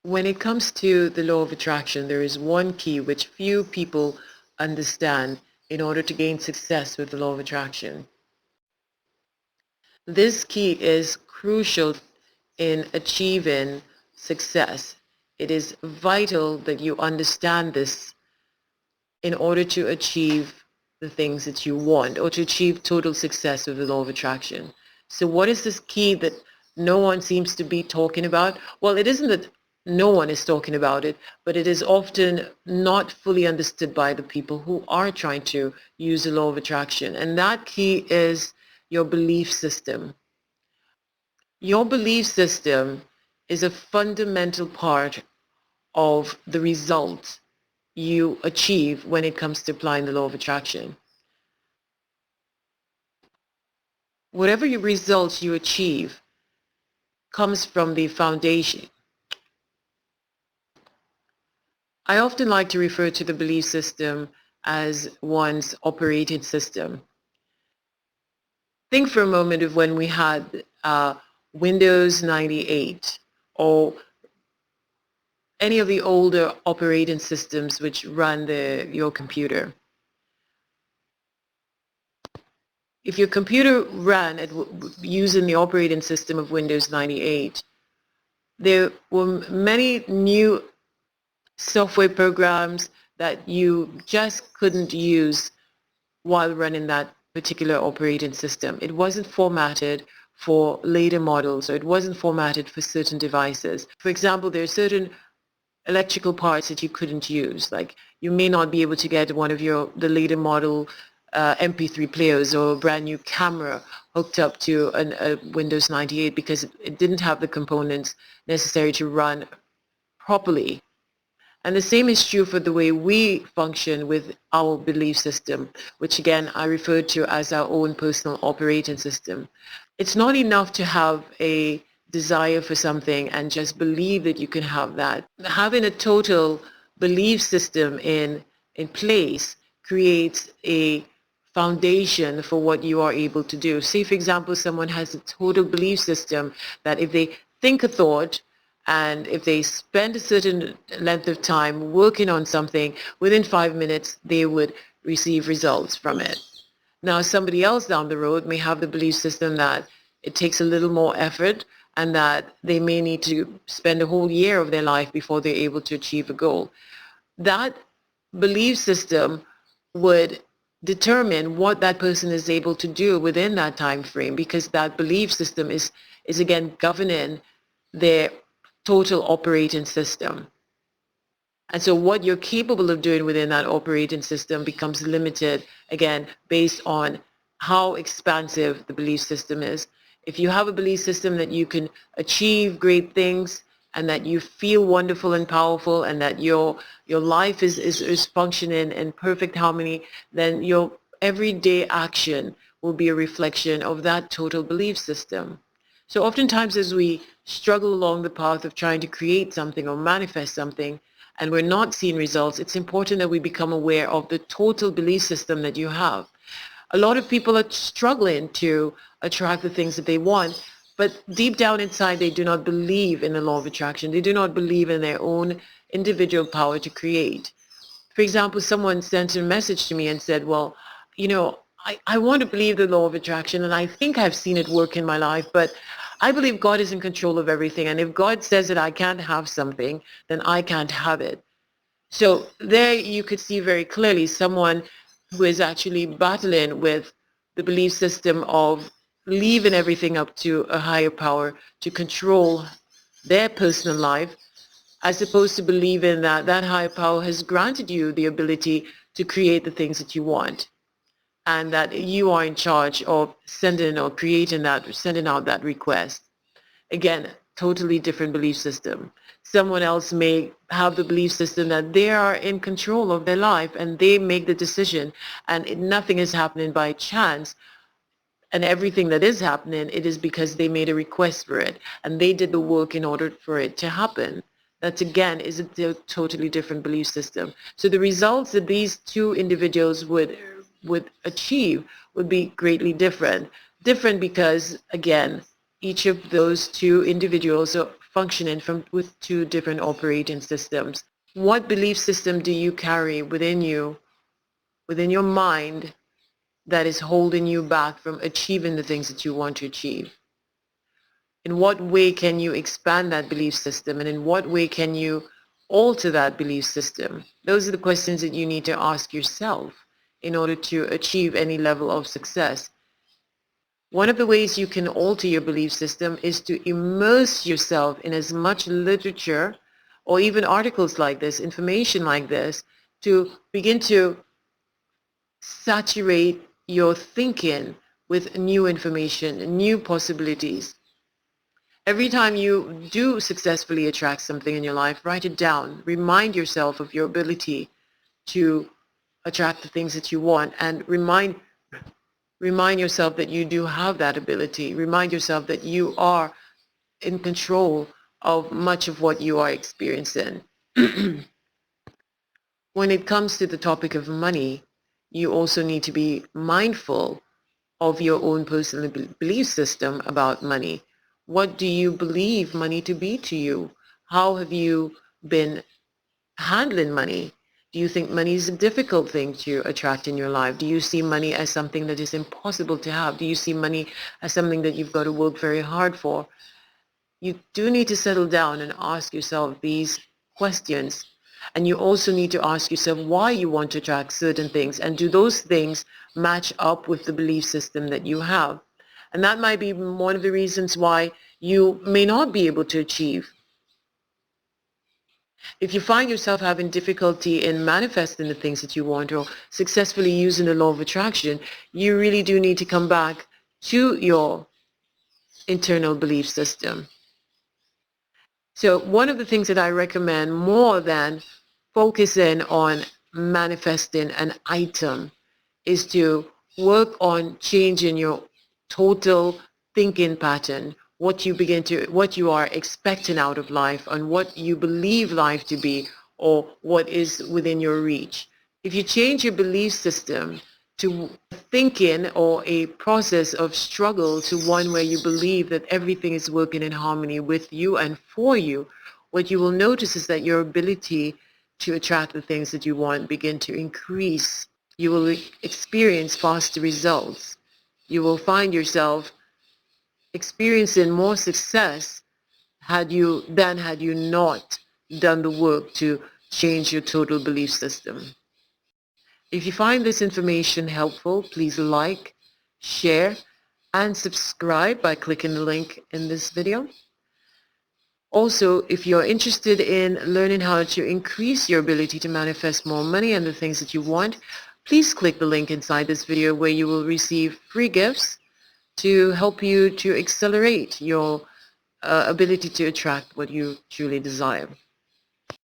When it comes to the law of attraction, there is one key which few people understand in order to gain success with the law of attraction. This key is crucial in achieving success. It is vital that you understand this in order to achieve the things that you want or to achieve total success with the law of attraction. So what is this key that no one seems to be talking about? Well, it isn't that no one is talking about it, but it is often not fully understood by the people who are trying to use the law of attraction. And that key is your belief system. Your belief system is a fundamental part of the result you achieve when it comes to applying the law of attraction. Whatever your results you achieve comes from the foundation. I often like to refer to the belief system as one's operating system. Think for a moment of when we had Windows 98 or any of the older operating systems which run your computer. If your computer ran using the operating system of Windows 98, there were many new software programs that you just couldn't use while running that particular operating system. It wasn't formatted for later models, or it wasn't formatted for certain devices. For example, there are certain electrical parts that you couldn't use. Like you may not be able to get one of the later model MP3 players or a brand new camera hooked up to a Windows 98 because it didn't have the components necessary to run properly. And the same is true for the way we function with our belief system, which again I refer to as our own personal operating system. It's not enough to have a desire for something and just believe that you can have that. Having a total belief system in place creates a foundation for what you are able to do. Say, for example, someone has a total belief system that if they think a thought and if they spend a certain length of time working on something, within 5 minutes, they would receive results from it. Now, somebody else down the road may have the belief system that it takes a little more effort and that they may need to spend a whole year of their life before they're able to achieve a goal. That belief system would determine what that person is able to do within that time frame, because that belief system is again governing their total operating system. And so what you're capable of doing within that operating system becomes limited, again, based on how expansive the belief system is. If you have a belief system that you can achieve great things and that you feel wonderful and powerful and that your life is functioning in perfect harmony, then your everyday action will be a reflection of that total belief system. So oftentimes as we struggle along the path of trying to create something or manifest something, and we're not seeing results, it's important that we become aware of the total belief system that you have. A lot of people are struggling to attract the things that they want, but deep down inside, they do not believe in the law of attraction. They do not believe in their own individual power to create. For example, someone sent a message to me and said, well, I want to believe the law of attraction, and I think I've seen it work in my life, but I believe God is in control of everything. And if God says that I can't have something, then I can't have it. So there you could see very clearly someone who is actually battling with the belief system of leaving everything up to a higher power to control their personal life, as opposed to believing that that higher power has granted you the ability to create the things that you want, and that you are in charge of sending or creating that, sending out that request. Again, totally different belief system. Someone else may have the belief system that they are in control of their life and they make the decision, and nothing is happening by chance. And everything that is happening, it is because they made a request for it and they did the work in order for it to happen. That again is a totally different belief system. So the results that these two individuals would achieve would be greatly different. Different because, again, each of those two individuals are functioning from with two different operating systems. What belief system do you carry within you, within your mind, that is holding you back from achieving the things that you want to achieve? In what way can you expand that belief system, and in what way can you alter that belief system? Those are the questions that you need to ask yourself in order to achieve any level of success. One of the ways you can alter your belief system is to immerse yourself in as much literature or even articles like this, information like this, to begin to saturate your thinking with new information, new possibilities. Every time you do successfully attract something in your life, write it down. Remind yourself of your ability to attract the things that you want, and remind yourself that you do have that ability. Remind yourself that you are in control of much of what you are experiencing. When it comes to the topic of money, you also need to be mindful of your own personal belief system about money. What do you believe money to be to you? How have you been handling money? Do you think money is a difficult thing to attract in your life? Do you see money as something that is impossible to have? Do you see money as something that you've got to work very hard for? You do need to settle down and ask yourself these questions. And you also need to ask yourself why you want to attract certain things, and do those things match up with the belief system that you have? And that might be one of the reasons why you may not be able to achieve. If you find yourself having difficulty in manifesting the things that you want, or successfully using the law of attraction, you really do need to come back to your internal belief system. So one of the things that I recommend, more than focusing on manifesting an item, is to work on changing your total thinking pattern, what you are expecting out of life, and what you believe life to be, or what is within your reach. If you change your belief system to thinking or a process of struggle to one where you believe that everything is working in harmony with you and for you, what you will notice is that your ability to attract the things that you want begin to increase. You will experience faster results. You will find yourself experiencing more success had you not done the work to change your total belief system. If you find this information helpful, please like, share, and subscribe by clicking the link in this video. Also, if you're interested in learning how to increase your ability to manifest more money and the things that you want, please click the link inside this video where you will receive free gifts to help you to accelerate your ability to attract what you truly desire.